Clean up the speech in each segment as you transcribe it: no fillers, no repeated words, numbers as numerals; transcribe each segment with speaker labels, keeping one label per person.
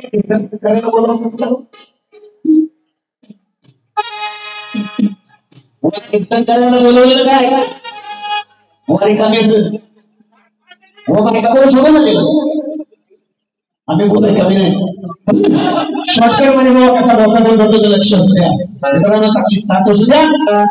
Speaker 1: करायला बोलावं तुमचं कीर्तन करायला बोलवलेलं काय वारी कामेचं बाबा एका बरोबर शोधा ना आम्ही बोलाय कमी नाही शॉर्टकट मध्ये बाबा कसा डोसा बोल जातो ते लक्ष असू द्या मित्रांनो चांगली साथ असू द्या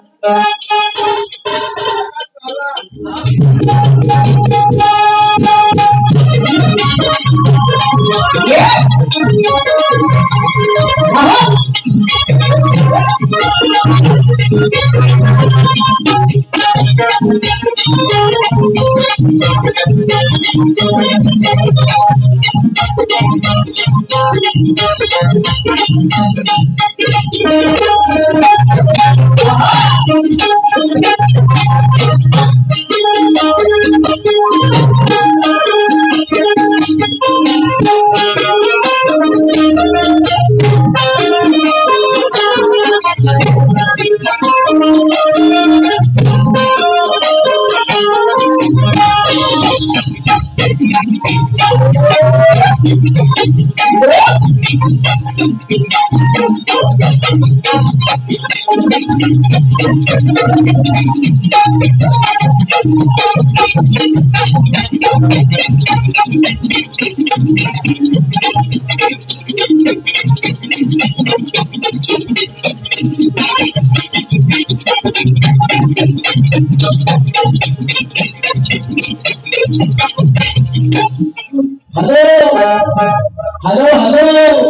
Speaker 1: हॅलो हॅलो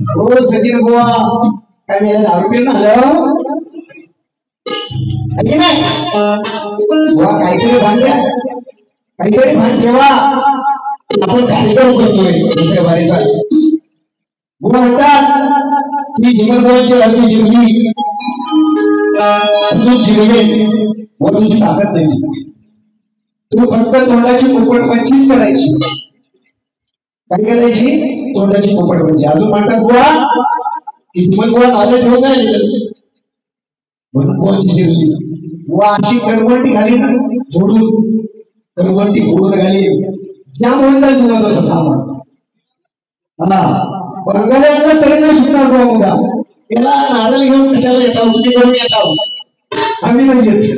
Speaker 1: हो सचिन बुवा काय मेला 10 रुपये ना हॅलो नाही बुवा काहीतरी भान द्या काहीतरी भान ठेवा आपण कार्यक्रम करतोय दुसऱ्या बारीचा बुवा म्हणतात मी जीवनभराची अगदी जिरली अजून जिरवे व तुझी ताकद नाही तू फक्त तोंडाची पोपटपंचीच करायची काय करायची तोंडाची पोपटपंची अजून म्हणतात बुवा की जीवन बुवा नाले ठेवून नाही म्हणून बुवाची जिरली बुवा अशी करवंटी घाली ना झोडून करवंटी फोडून घाली ज्यामुळे तर तुला तसं सामान हा बंगाल्यातलं तरी नाही सुटणार बुवा मुला त्याला नारळ घेऊन कशाला येता उलटी करून येता आम्ही नाही येत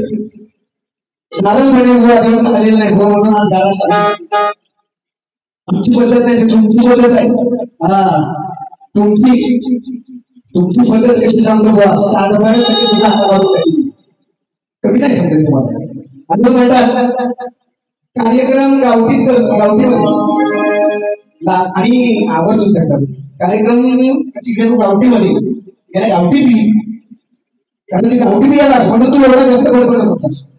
Speaker 1: नारळ म्हणे बुवा घेऊन आलेलं नाही बुवा म्हणून आज घरात आमची पद्धत नाही तुमची पद्धत आहे हा तुमची पद्धत कशी सांगतो बुवा साधारण सगळे तुझा हाताबाजू कमी नाही सांगते तुम्हाला अजून म्हणतात कार्यक्रम गावठी आणि आवर्जून करतात कार्यक्रम कशी घेऊ गावठीमध्ये याला गावठी बी कारण ती गावठी बी आलास म्हणून तू एवढा जास्त बडबड होतास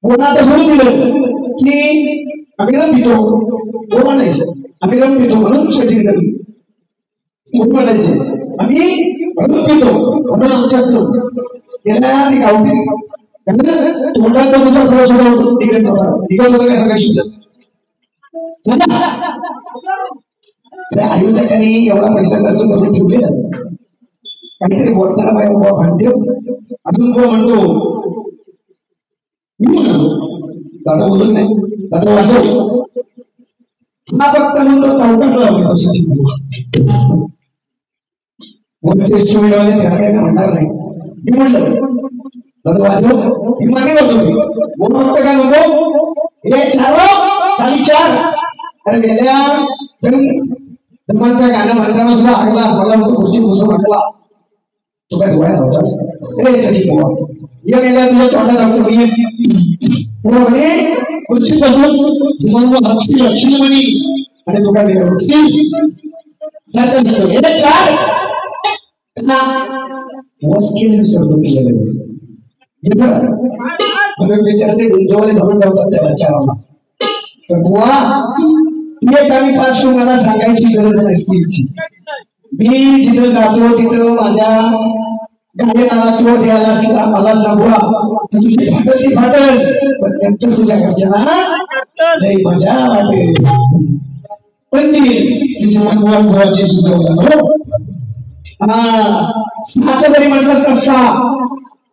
Speaker 1: पुन्हा आता सोडून दिलं की आम्ही रम पितो हो म्हणायचं आम्ही रम पितो म्हणून सचिन करतो म्हणून म्हणायचे आम्ही म्हणून पितो म्हणून आमच्यात याला ती गावठी तोंडात तुझा फ्लोस निघत होता काय सगळं शुद्ध आयुच्या काही एवढा पैसा खर्च करून ठेवले काहीतरी बोलताना बाय बुवा भांडे अजून बुवा म्हणतो मी म्हणालो दादा बोलत नाही दादा वाजव हा फक्त म्हणतो चौकातला त्याला काही म्हणणार नाही मी म्हणलं दादा वाजव मी मागे बोलतो बोल फक्त काय म्हणतो हे 4 खाली 4 अरे गेल्या धर्मांच्या गाणं म्हणताना सुद्धा आगलास मला म्हणतो गोष्टी बसून म्हटला तू काय डोळ्यात होतास रे सचिन बुवा या गेल्या तुझ्या तोंडात राहतो मी म्हणे खुर्ची बसून तुम्हाला लक्ष्मी म्हणी आणि तू काय केलं हे 4 विसरतो विचारते गुंजवाले धरून जातात त्याला 4 तर बुवा एक आणि 5 मला सांगायची गरज नसती मी जिथं जातो तिथं माझ्या गायनाला तो द्यायला असला मला सांगवा तर तुझी फाटल ती फाटल पण नंतर तुझ्या घरच्यांना लई मजा वाटेल पण तुझ्या मनवाची सुद्धा सहाचा जरी म्हटलं तसा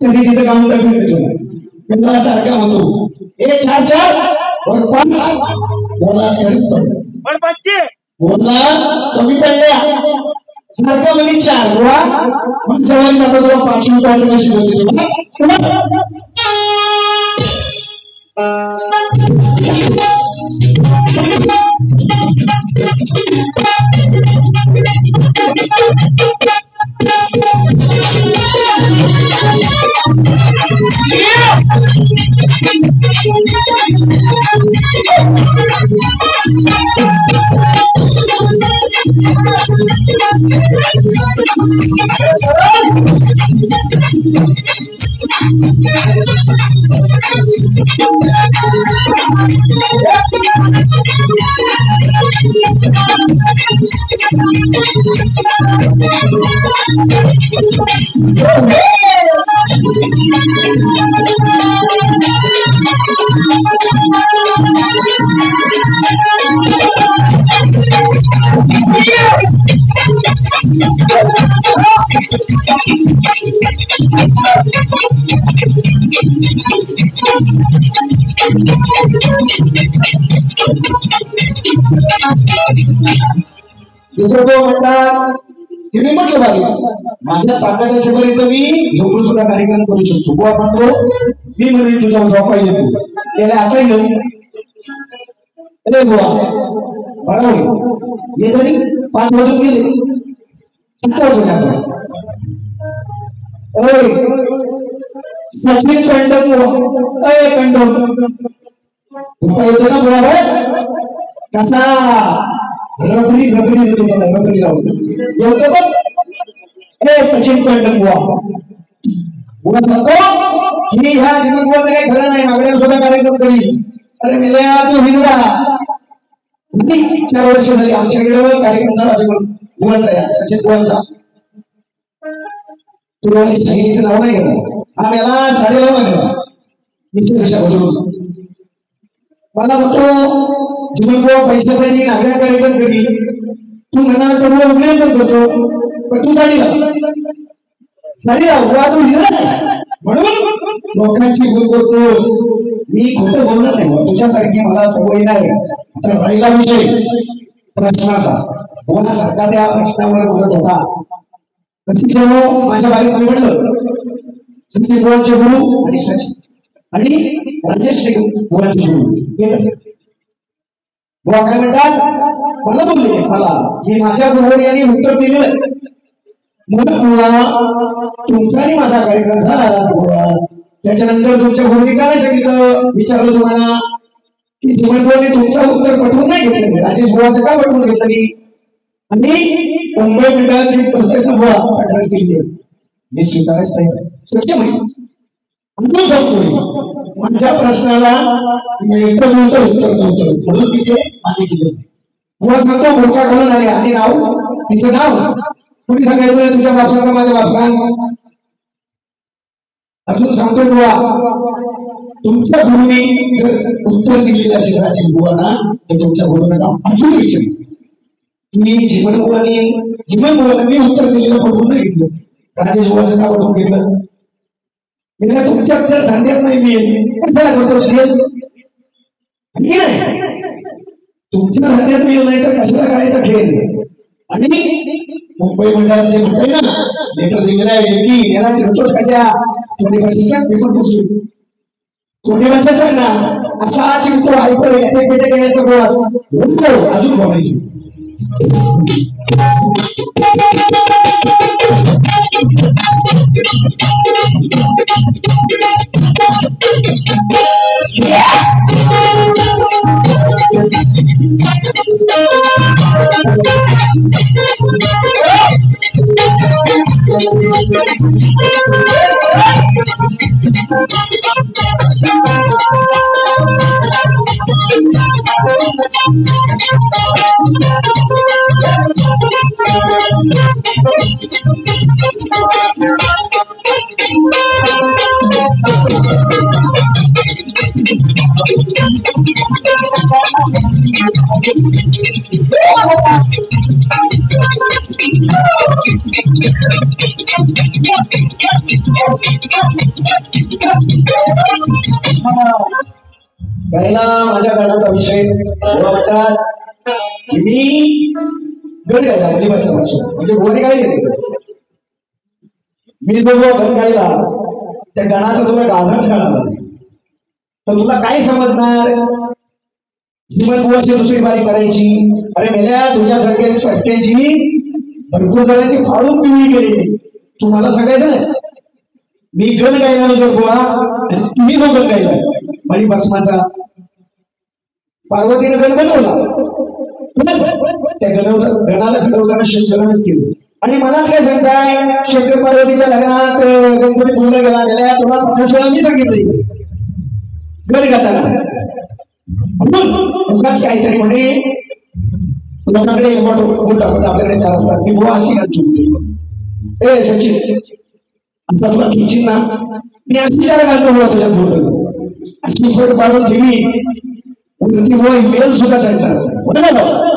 Speaker 1: तरी तिथं काम भेटतो सारखा होतो हे 4 और 5 बोला बोला कमी सारखा म्हणे 4 बुवा माझ्या वरील आता तुला 5 रुपये कशी होते तुला दुसरं तो म्हणतात की मी म्हटलं बाई माझ्या ताकदीच्या पर्यंत मी झोपून सुद्धा कार्यक्रम करू शकतो बुवा म्हणतो मी म्हणेन तुझ्या झोपाय येतो त्याला आता येऊ अरे बुवा बरोबर ये तरी 5 वाजून गेले 7 वाजून आता सचिन कंडम अय कंडम झोपा येतो ना बरोबर कसा रबरी देतो मला रबरी लावतो जेवतो बघ सचिन कंडम बुवा सांगतो की ह्या चिमण बुवाचं काही खरं नाही मागण्या सुद्धा कार्यक्रम करी अरे मेल्या तू हिंदुडा 4 वर्ष झाली आमच्याकडे कार्यक्रम झाला बुवांचा या सचिन बुवांचा तुला शाहीचं नाव नाही घेणार हा मला 9.5 महिना विषय बदलून मला म्हणतो जीवन बुवा पैशासाठी नागरिक कार्यक्रम करी तू म्हणाल तर बुवा उघडे पण करतो पण तू साडी लाव बुवा तू हिजरा म्हणून लोकांची भूल करतोस मी खोटं बोलणार नाही तुझ्यासारखी मला सवय नाही आता राहिला विषय प्रश्नाचा बुवा सारखा त्या प्रश्नावर बोलत होता कधी जेव्हा माझ्या बारीक मी म्हटलं सचिन बुवांचे गुरु आणि सचिन आणि राजेश बुवांचे गुरु एकच बुवा काय म्हणतात मला बोलले मला की माझ्या गुरुवर यांनी उत्तर दिलेलं म्हणून बुवा तुमचा आणि माझा कार्यक्रम झाला बुवा त्याच्यानंतर तुमच्या गुरुनी काय सांगितलं विचारलं तुम्हाला की जीवन बुवाने तुमचं उत्तर पटवून नाही घेतलं राजेश बुवाचं का पटवून घेतलं मी आणि मुंबई मंडळाची प्रत्यक्ष बुवा पाठवण केली मी स्वीकारच नाही सत्य माहिती सांगतोय माझ्या प्रश्नाला उत्तर नव्हतं म्हणून मी ते मान्य केलं बुवा सांगतो मोठा घालून आले आणि नाव तिचं नाव कोणी सांगायचं तुझ्या बापसाला माझ्या बापसान अजून सांगतो बुवा तुमच्या गुरुनी जर उत्तर दिलेलं असेल राजीव बुवाना तर तुमच्या गुरुनाचा अजून विचार मी जीवन बुवानी उत्तर दिलेलं पटवून नाही घेतलं राजेश बुवाचं नाव पटवून घेतलं मी तुमच्या जर धंद्यात नाही मिळेल कशाला करतो शेल नाही तुमच्या धंद्यात मिळेल नाही तर कशाला करायचा खेळ आणि मुंबई मंडळाचे म्हणताय ना लेटर दिलेला आहे की याला चिरतोस कशा थोडी भाषेचा पेपर पुसली थोडी भाषेचा ना असा चिरतो ऐकतो येते पेटे घ्यायचा प्रवास अजून बोलायचं पहिला माझ्या गाण्याचा विषय म्हणतात की मी गण गायला म्हणजे बसल्यापासून म्हणजे गोवारी काय येते मी जो गण गायला त्या गणाचा तुला गाणंच कळणार तर तुला काय समजणार श्रीमंत बुवाची दुसरी बारी करायची अरे मेल्या तुझ्यासारख्या सट्ट्याची भरपूर जणांची फाडून पिवळी गेली तू मला सांगायचं ना मी गण गायला जर बुवा आणि तुम्ही जो गण गायला माझी भस्माचा पार्वतीने गण बनवला त्या गणाला घडवताना शंकरानेच केलं आणि मलाच काय सांगताय शंकर पार्वतीच्या लग्नात गणपती बोलला गेला गेल्या तुला 50 वेळा मी सांगितलं गण गाताना उगाच काहीतरी म्हणे लोकांकडे बोट टाकत आपल्याकडे 4 असतात मी बुवा अशी घालतो ए सचिन आता तुला खिचिन ना मी अशी 4 घालतो बुवा तुझ्या फोटो अशी फोटो पाडून ठेवी ती बुवा मेल सुद्धा सांगणार बरोबर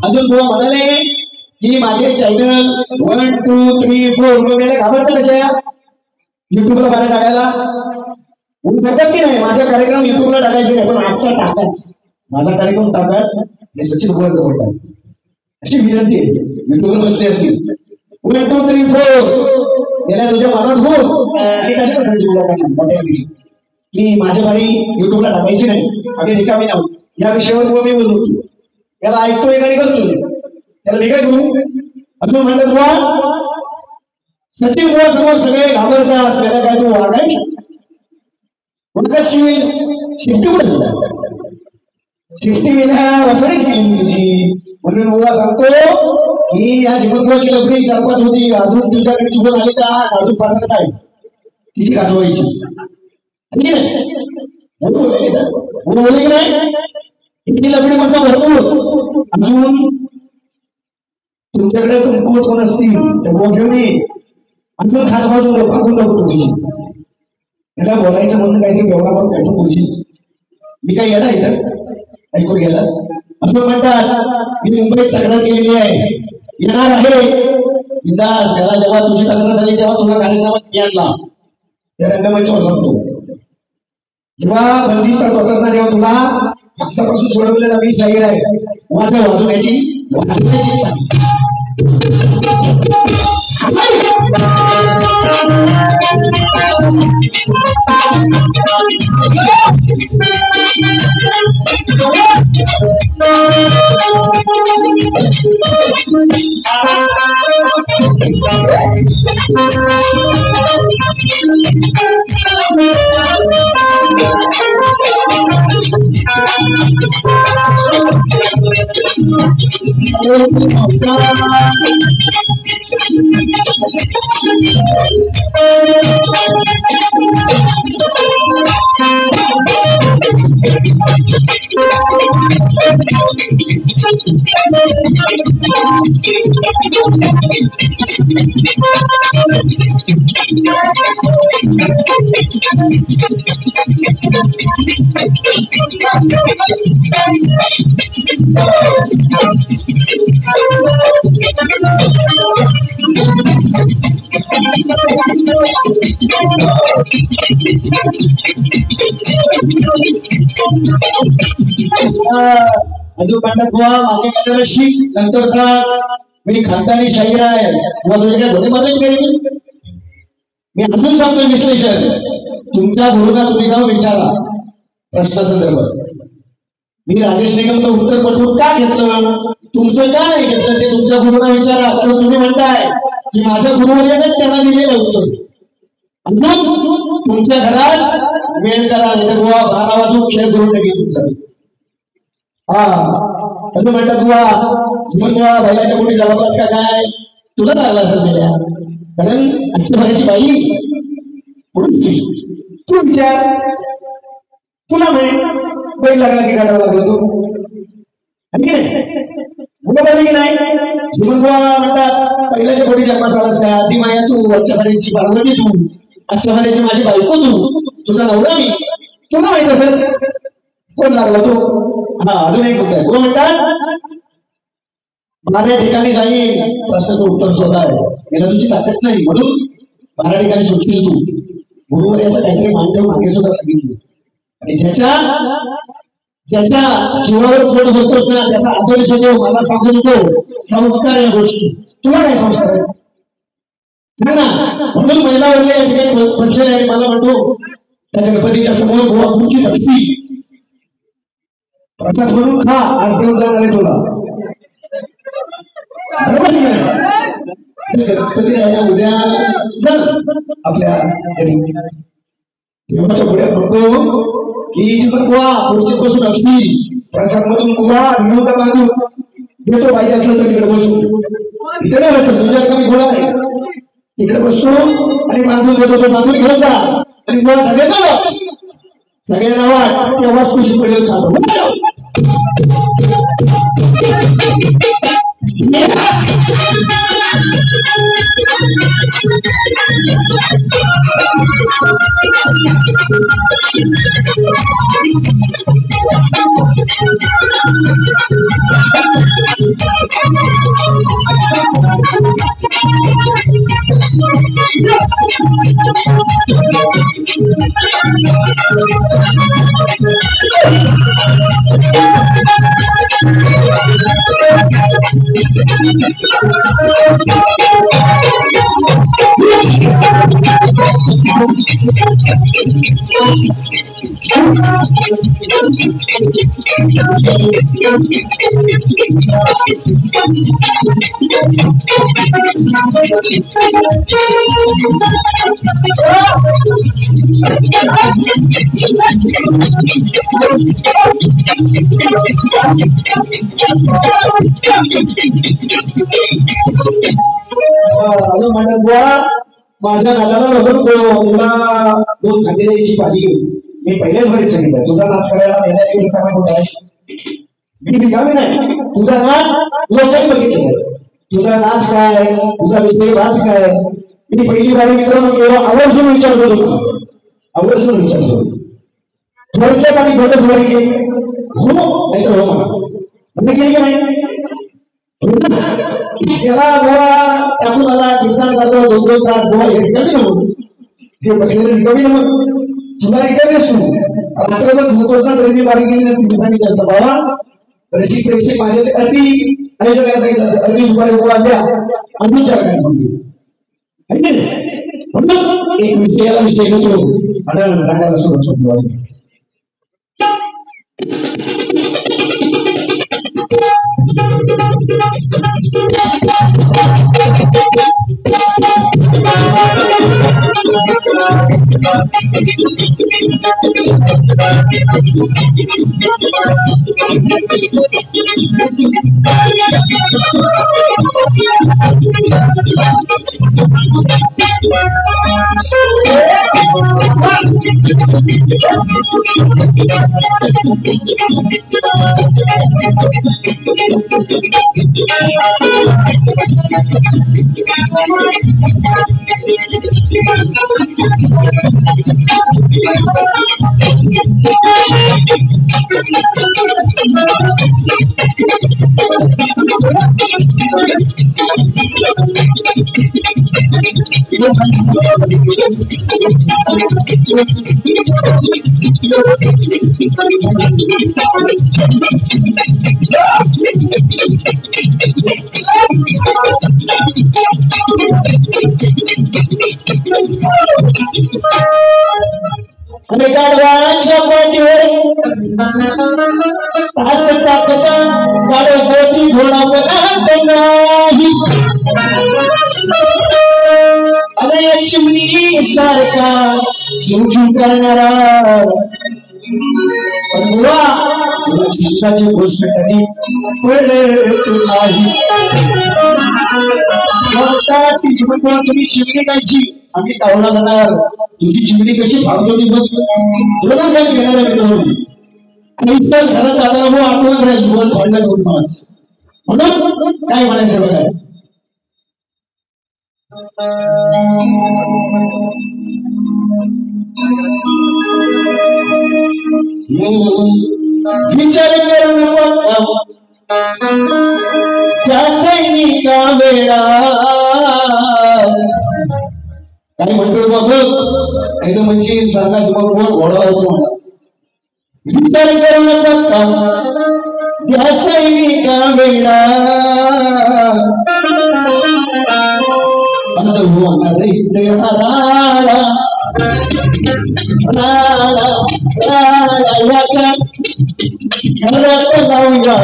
Speaker 1: अजून बुवा म्हणाले की माझे चॅनल 1 2 3 4 मला घाबरतं कशा युट्यूबला बाहेर टाकायला म्हणतात की नाही माझा कार्यक्रम युट्यूबला टाकायचे नाही पण आजचा टाकाच माझा कार्यक्रम टाकाच हे सचिन बुवांचं म्हणतात अशी विनंती आहे युट्यूबला बसले असतील 1 2 3 4 याला तुझ्या मनात हो आणि कशाला सांगितलं की माझ्या बारी युट्यूबला टाकायची नाही आम्ही रिकामी नाव या विषयावर मी बोलतो याला ऐकतोय आणि करतोय त्याला मी काय करू अजून म्हणतात बुवा सचिन बुवा समोर सगळे घाबरतात त्याला काय तू वागायचं शिफ्टी कुठे शिफ्टी गेल्या वसडीच केली तुझी म्हणून बुवा सांगतो ही या जीवनभराची लफडी 4-5 होती अजून तुझ्याकडे चुकून आली तर अजून 5 काय तिची गाजवायची बोलले की नाही इतकी लफडी म्हणतो भरपूर अजून तुमच्याकडे कुंकुवत कोण असतील तर घेऊन ये अजून खास बाजू फाकून नको तुझी याला बोलायचं म्हणून काहीतरी बेवडा पण काढून बोलशी मी काही येणार इथं ऐकून गेला असं म्हणतात मी मुंबईत तक्रार केलेली आहे येणार आहे बिंदास त्याला जेव्हा तुझी तक्रार झाली तेव्हा तुला कार्यक्रमात आणला त्या रंगमंचावर सांगतो जेव्हा बंदिस्तात होत असणार तेव्हा तुला पक्षापासून सोडवलेला मी शाहीर आहे वाजवण्याची अजून म्हणतात बुवा मागे करायला शिक नंतर मी खानदानी शाहीर आहे बुवा तुझ्या घोडे मदत करेन मी अजून सांगतोय विश्लेषण तुमच्या गुरुना तुम्ही जाऊन विचारा प्रश्नासंदर्भात मी राजेश निगमचं उत्तर पटवून का घेतलं तुमचं का नाही घेतलं ते तुमच्या गुरुना विचारा कारण तुम्ही म्हणताय की माझ्या गुरुवर्याने त्यांना दिलेलं उत्तर अजून तुमच्या घरात वेळ करा नाही तर बुवा 12 वाजून खेळ करून टाकेल तुमचा हा असं म्हणतात बुवा जीवन बुवा बैलाच्या पोटी जबाबदार का काय तुला लागला असेल मेल्या, कारण आजच्या भाषी बाई म्हणून तू विचार, तुला माहित बैल लागला की काढावा लागला तू, की नाही बरोबर की नाही. जीवन म्हणतात पहिल्याच्या कोणी जन्मास आलास का, ती माया तू, आजच्या भाड्याची पार्वती तू, आजच्या भाड्याची माझी बायको तू, तुझा नवरा मी. तुला माहित असेल कोण लागला तो. हा अजून एक मुद्दा आहे. कोण म्हणतात 12 ठिकाणी जाईल प्रश्नाचं उत्तर शोधा आहे, याला तुझी ताकद नाही म्हणून 12 ठिकाणी सुटशील तू. गुरुवर याचं काहीतरी मांडव मागे सुद्धा सांगितलं. आणि ज्याच्या जीवावर पोट भरतोस ना त्याचा आदर्श देव मला सांगू नको. संस्कार या गोष्टी, तुला काय संस्कार आहे सांग ना. म्हणून महिला वर्ग या ठिकाणी बसलेले आहे. मला म्हणतो त्या गणपतीच्या समोर गोवा तुमची धरती प्रसाद म्हणून खा, आज देऊन जाणार आहे तुला. गणपती राहिला उद्या चल आपल्या घरी देवाच्या पुढ्यात म्हणतो की जीवन गोवा पुढची बसून असली प्रसाद मधून गोवा घेऊन बांधून देतो, पाहिजे असलं तर तिकडे बसू. इथे नाही बसतो तुझ्या कमी गोळा नाही, तिकडे बसतो आणि बांधून देतो, तो बांधून घेऊन जा आणि गोळा सगळ्यांना वाट तेव्हाच खुशी पडेल खातो. माझ्या नादाला रबर तुला 2 खांदे द्यायची पाली. मी पहिल्याच भरीत सांगितलं तुझा नाच करायला रिकामा कुठे आहे. मी रिकामी नाही, तुझा नाच लोकांनी बघितलं. तुझा नाच काय, तुझा विषय नाच काय. मी पहिली बारी मित्रांनो केव्हा आवर्जून विचारतो, आवर्जून विचारतो थोडक्यात आणि घटच बारी केली हो नाही तर हो म्हणा केली की नाही. त्याला गोवा त्यातून आला कीर्तन करतो 2-2 तास गोवा हे रिकामी नव्हतं, हे बसलेलं रिकामी नव्हतं. तुला रिकामी असतो रात्रभर होतोच ना तरी मी बारीक गेली नसती. सांगितलं असतं बाबा रसिक प्रेक्षक माझे ते अरबी आणि जगाला सांगितलं अरबी सुपारी उपवास द्या अजून 4 काय म्हणून एक विषयाला विषय घेतो आणि रांगाला सुरुवात होती. गाढवाच्या पाठीवर तास टाकता गाढवती घोडावत नाही. अरे चिमणी सारखा चिमचिम करणारा तुला चिंताची गोष्ट कधी कळत नाही. ती चिमणी म्हणून तुम्ही चिमणी कायची आम्ही तावला जाणार तुझी चिमणी कशी फावतो ती बघ तुला काय घेणार आहे आणि इतर घरात जाताना मग आठवण राहील जीवन फाडलं दोन पाच म्हणून काय म्हणायचं बघा विचार करून त्या सैनिका वेळा काय म्हणतो बाबा एकदम म्हणजे सरकारचं मग घोडा होतो मला विचार करून बघता त्या सैनिका वेळा होणार इतिहारा याच्या घरात जाऊया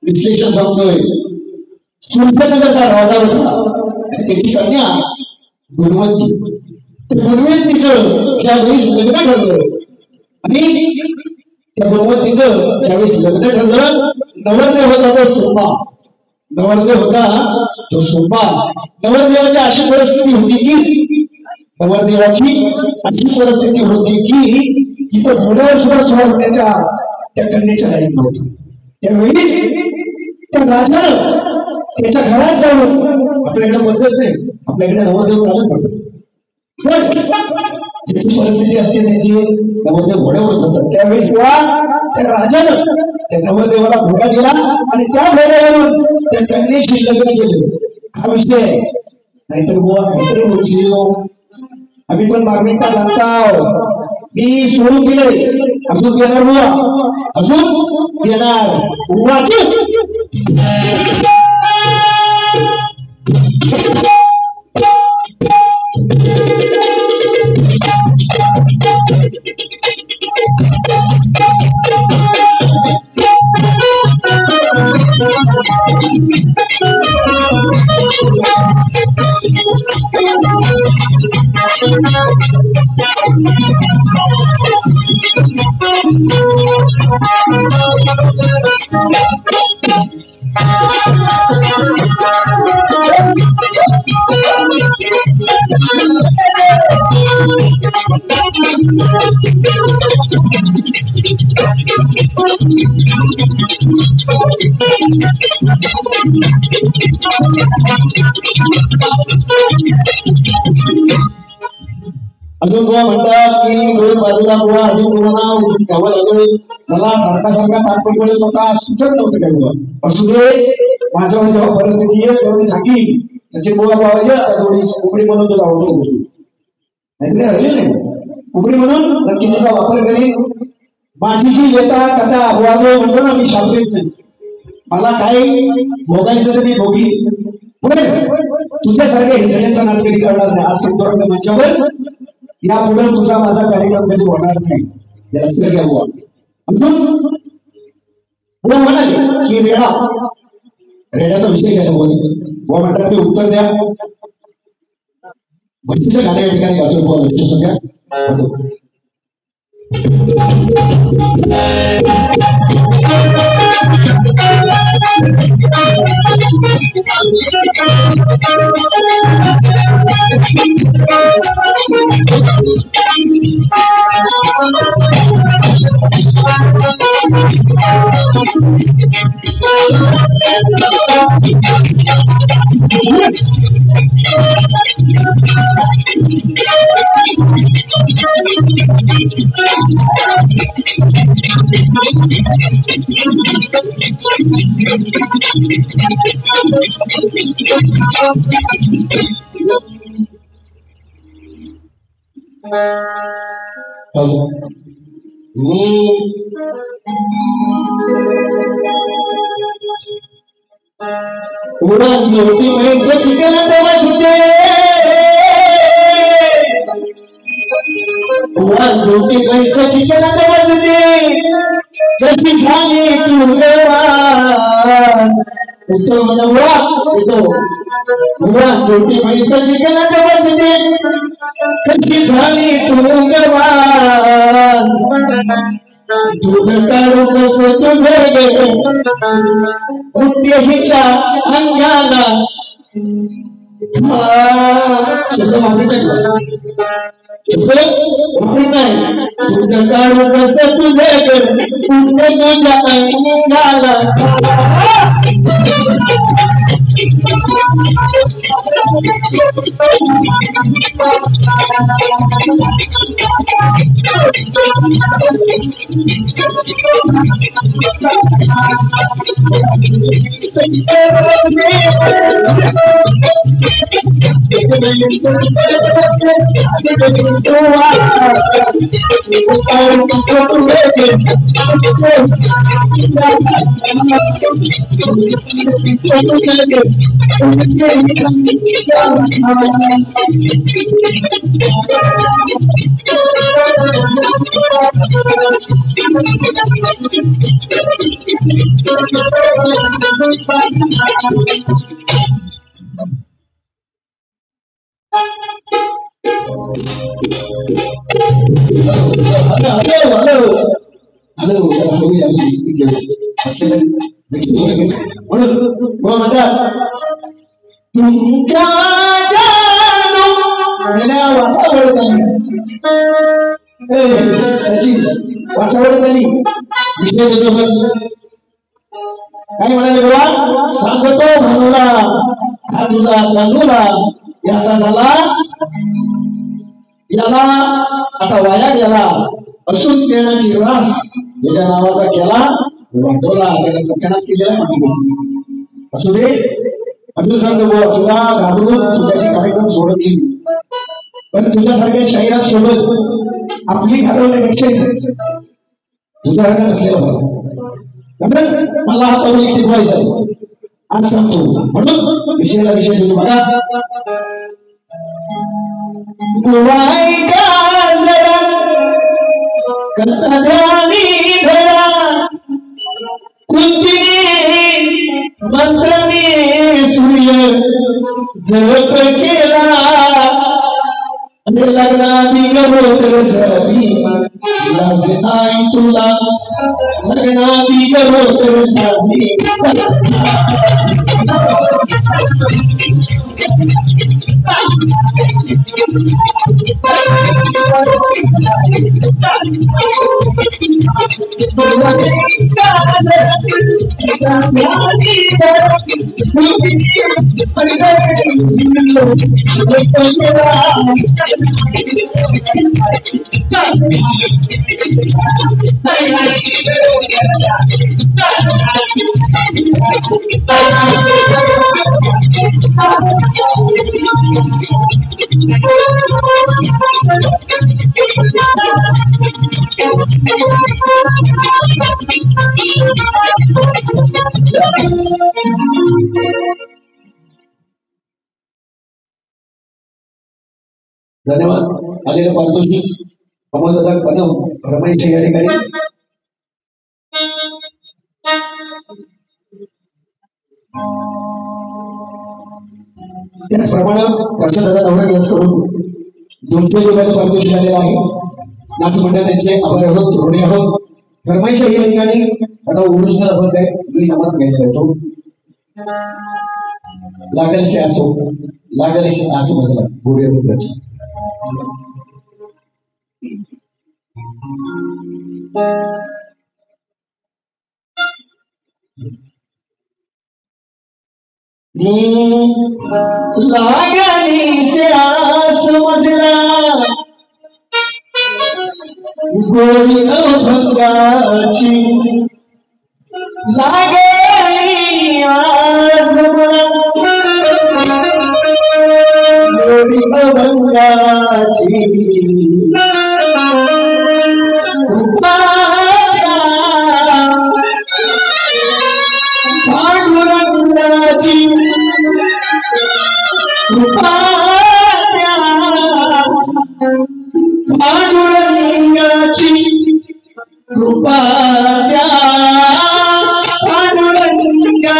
Speaker 1: विश्लेषण सांगतोय सुलभनगरचा राजा होता आणि त्याची कन्या गुणवंती गुणवंतीचं ज्यावेळेस लग्न ठरलं आणि त्या गुणवंतीचं ज्यावेळेस लग्न ठरलं नवरदेव होता तो सोमा नवरदेव होता तो सोमा नवरदेवाची अशी परिस्थिती होती की नवरदेवाची अशी परिस्थिती होती की तिथं घोड्यावर सुद्धा स्वार होण्याच्या त्या कन्याच्या लाईन नव्हतं त्यावेळी त्या राजानं त्याच्या घरात जाऊन आपल्याकडे पद्धत नाही आपल्याकडे नवरदेव चालत जातो पण ज्याची परिस्थिती असते त्याची नवरदेव घोड्यावर जातात त्यावेळेस त्या राजानं त्या नवरदेवाला घोडा दिला आणि त्या घोड्यावरून त्या कन्येशी लग्न केलं हा विषय नाहीतर बुवा काहीतरी बोलची आम्ही पण मागणीचा लागता मी सुरू केलंय अजून देणार बुवा अजून देणार उवाची अजून बुवा म्हणतात की दोन बाजूला बुवा अजून कोणाला उठून घ्यावं लागेल मला सारखा तात्पर्य होता सुचत नव्हतं काय बुवा असू दे माझ्यावर जेव्हा परिस्थिती येईल तेव्हा मी सांगेन सचिन बुवा बाबाजी आता थोडी कुकडी म्हणून तुझा वापर करतो नाहीतरी राहिले नाही कुकडी म्हणून नक्की तुझा वापर करीन माझी जी येता कथा बुवा म्हणतो ना मी शाब्दिक नाही मला काय भोगायचं तर मी भोगी पण तुझ्यासारख्या हिजड्यांचा नाद कधी करणार नाही आज संतोरंग मंचावर यापुढे तुझा माझा कार्यक्रम कधी होणार नाही याला लक्षात घ्या बुवा अजून बुवा म्हणाले की रेड्याचा विषय काय बुवा म्हणतात ते उत्तर द्या भक्तीचं गाणं या ठिकाणी गातो बुवा लक्ष सगळ्या उडानची म्हैस चिकन बसते उडानची म्हैस चिकन बसते कशी झाली तू गवान उत्तर म्हणा येतो उडानची म्हैस चिकन बसते कशी झाली तू गवान दूध काढू कसं तुझं कुठेहीच्या अंगाला शब्द वापरत नाही दूध काढू कसं तुझं कुठे तुझ्या अंगाला वाचावडत आली काय म्हणाले बाबा सांगतो भानुला हा तुझा कानूला याचा झाला याला आता वाया गेला असून देण्याची रास याच्या नावाचा केला वाटोला त्याला सत्यानाश केलेला असू दे अजून सांगतो बाबा तुला घाबरून तुझ्याचे कार्यक्रम सोडत येईल पण तुझ्यासारख्या शाहिरात सोबत आपली घालवण्यापेक्षा तुझ्यासारखा नसलेला मला हा पब्लिक टिकवायचा आहे आज सांगतो म्हणून विषयाला विषय देतो बघा मंत्रने सूर्य जप केला लग्नादी गरोदर झाली लाज नाही तुला लग्नादी गरोदर झाली धन्यवाद आलेलं पारितोषिक अमोलदादा कदम रमेश या ठिकाणी त्याचप्रमाणे प्रशासनाचा नवरा याचकडून 200 रुपयाचं पारितोषिक आलेलं आहे नाच मंडळ त्यांचे आभार आहोत ऋणी आहोत फरमाईश या ठिकाणी आता ओरिजिनल आपण काय मी नमत घ्यायला येतो लागेल से असो बदला गोडे रुपयाची लागली से आस मजला गोरी अभंगाची लागली आज गोरी अभंगाची पांडुरंगाची पांडुरंगाची कृपा द्या पांडुरंगाची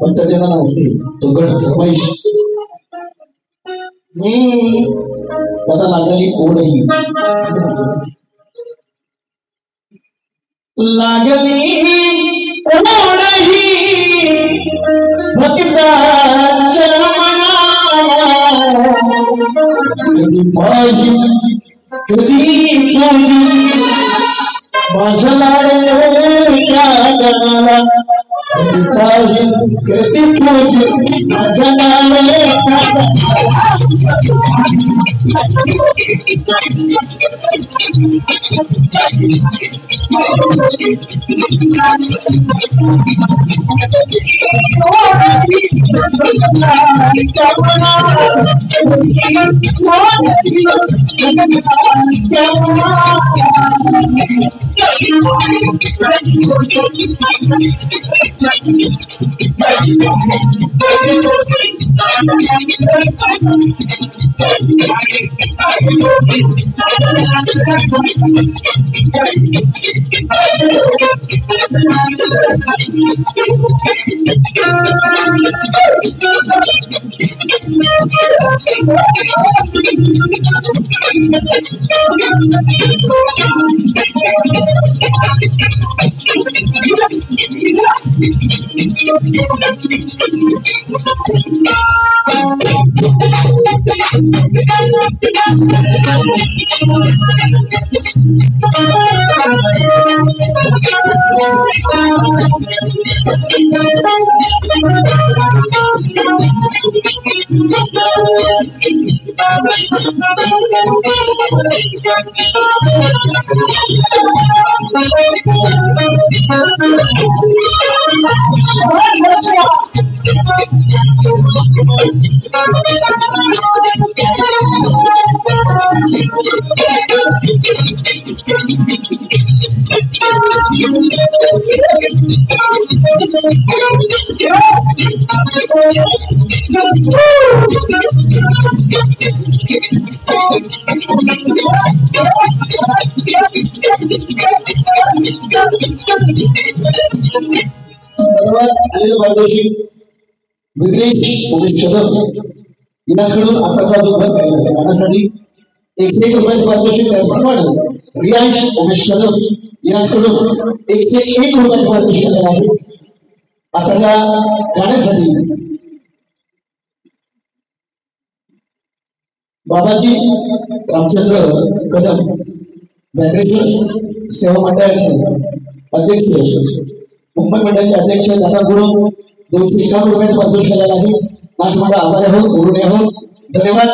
Speaker 1: भक्तजना असते तो गड रमेश त्याला लागली ओढही लागली ओढही भक्ताच्या मनाला कधी पाहिजे कधी पाहिजे माझ्या लाड्या गणाला पाहिजे कधी पाहिजे माझ्या याकडून आताचा जो भर गाण्यासाठी 101 रुपयाचे पारितोषिक त्याचप्रमाणे रियांश उमेश कदम याकडून 101 रुपयाचे पारितोषिक आहे. आताच्या गाण्यासाठी बाबाजी रामचंद्र कदम व्याघ्रेश्वर सेवा मंडळाचे अध्यक्ष, मुंबई मंडळाचे अध्यक्ष दादा गुरु 251 रुपयाचा पारितोषिक केलेला आहे. आज मला आभार आहोत, गुरुने आहोत, धन्यवाद.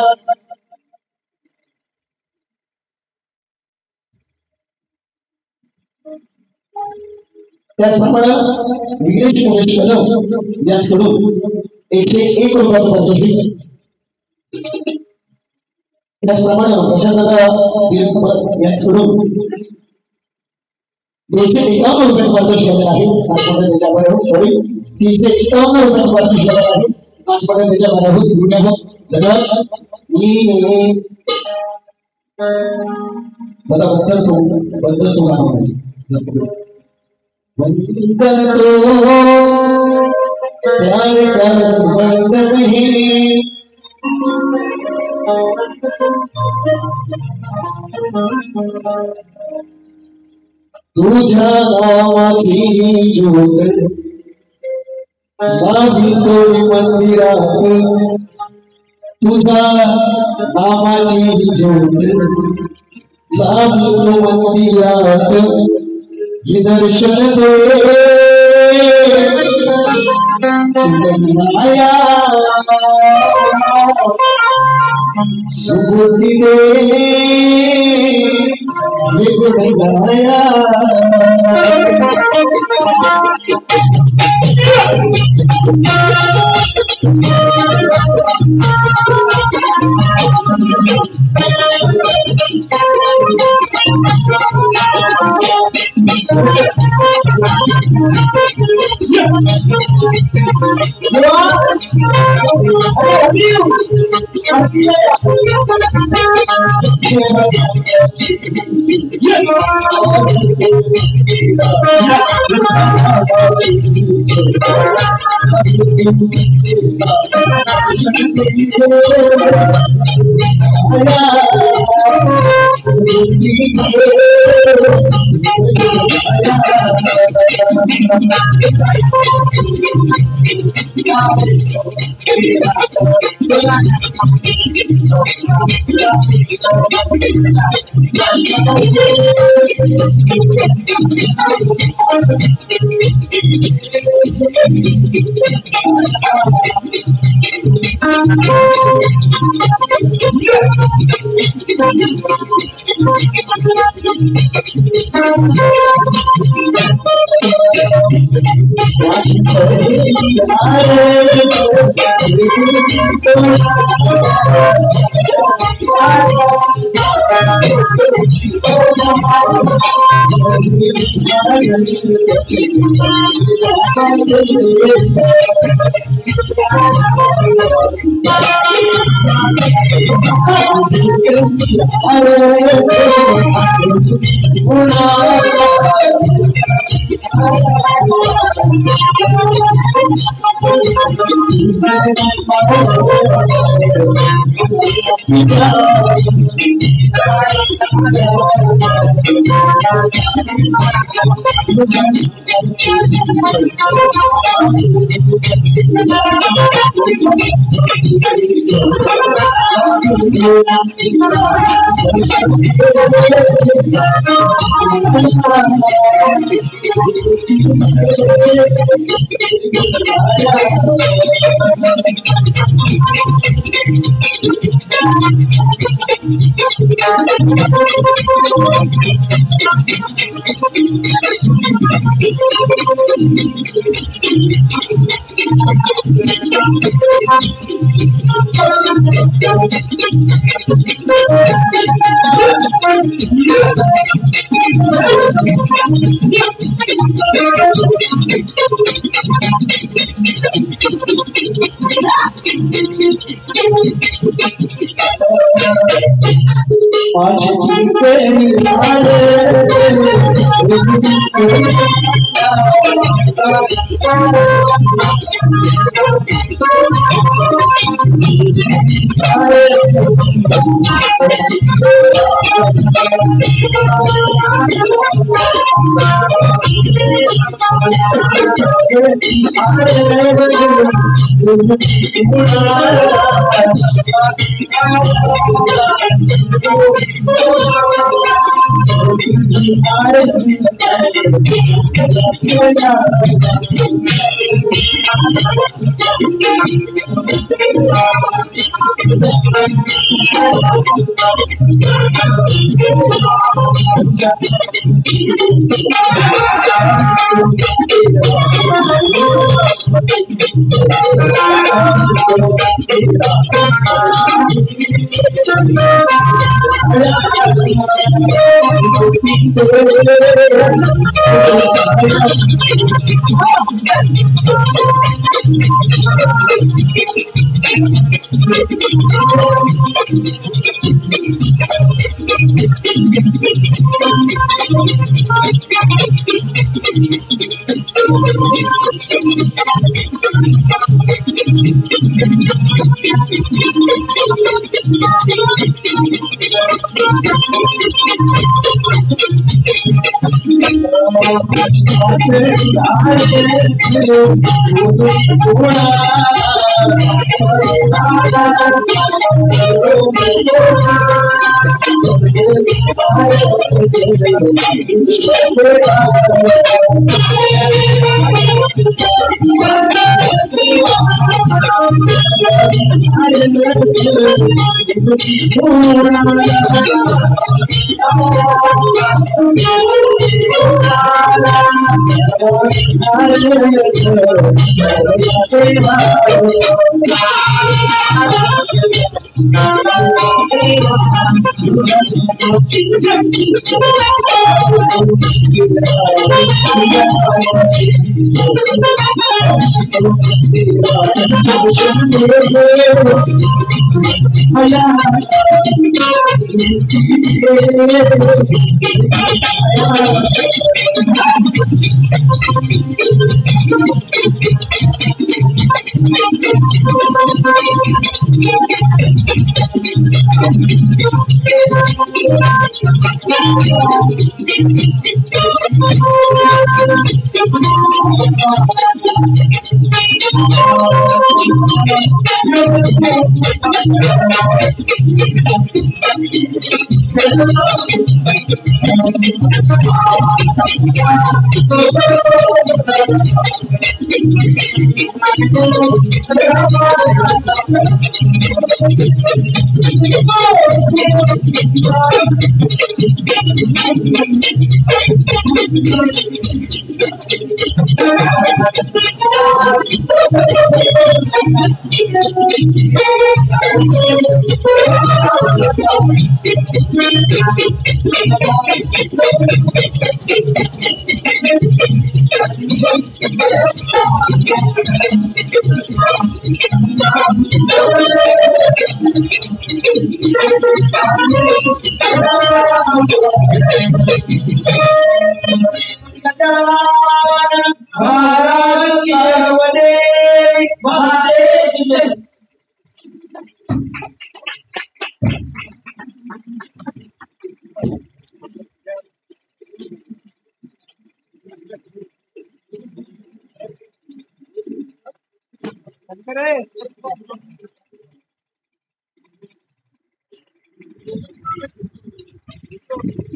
Speaker 1: त्याचप्रमाणे विघ्नेश मुकेश कदम यांच्याकडून 101 रुपयाचं पारितोषिक. त्याचप्रमाणे प्रशांतदा यांच्याकडून 251 रुपयाचं पारितोषिक आहे. नाचपणे त्याच्या सॉरी 351 रुपयाचं पारितोषिक आहे. नाचपणे त्याच्या बरोबर गुरुने आहोत, धन्यवाद. मला बंदर तो गाणं म्हणायचं. बंदर तो प्यार कर बंद नहीं, तुझ्या नावाची ज्योत लावी तोरी मंदिरात, तुझ्या नामाची ज्योत लावी तो मंदिरात, हे दर्शन दे तुझ्या सुबुद्धी दे हे गुण गाया. आज से